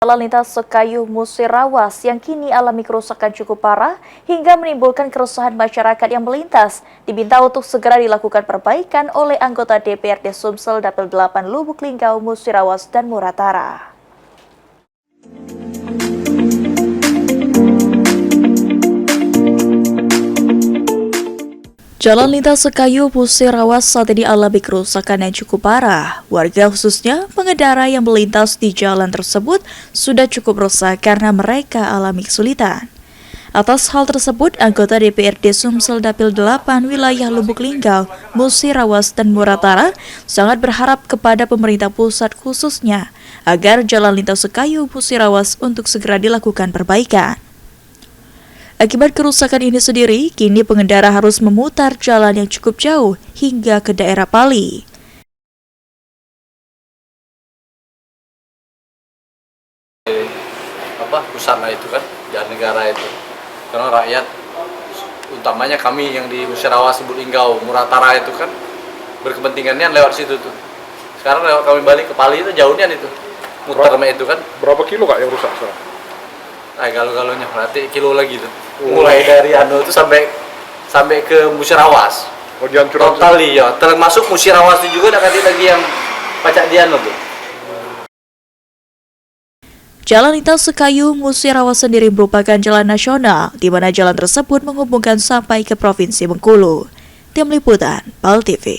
Jalan lintas Sekayu Musirawas yang kini alami kerusakan cukup parah hingga menimbulkan keresahan masyarakat yang melintas diminta untuk segera dilakukan perbaikan oleh anggota DPRD Sumsel Dapil 8 Lubuk Linggau, Musirawas, dan Muratara. Jalan lintas Sekayu Musirawas saat ini alami kerusakan yang cukup parah. Warga khususnya pengendara yang melintas di jalan tersebut sudah cukup resah karena mereka alami kesulitan. Atas hal tersebut, anggota DPRD Sumsel Dapil 8 wilayah Lubuk Linggau, Musirawas, dan Muratara sangat berharap kepada pemerintah pusat khususnya agar jalan lintas Sekayu Musirawas untuk segera dilakukan perbaikan. Akibat kerusakan ini sendiri, kini pengendara harus memutar jalan yang cukup jauh hingga ke daerah Pali. Pusat lah itu kan, jalan negara itu. Karena rakyat, utamanya kami yang di Musirawas, Lubuk Linggau, Muratara itu kan berkepentingannya lewat situ tuh. Sekarang lewat kami balik ke Pali itu jauhnya itu, muter itu kan. Berapa kilo kak yang rusak sekarang? Galau-galaunya berarti kilo lagi tuh. Mulai dari itu sampai ke Musirawas. Oh, dihancurkan total ya, termasuk Musirawas itu juga ada lagi yang pacak dianu tuh. Jalan lintas Sekayu Musirawas sendiri merupakan jalan nasional di mana jalan tersebut menghubungkan sampai ke Provinsi Bengkulu. Tim Liputan, PAL TV.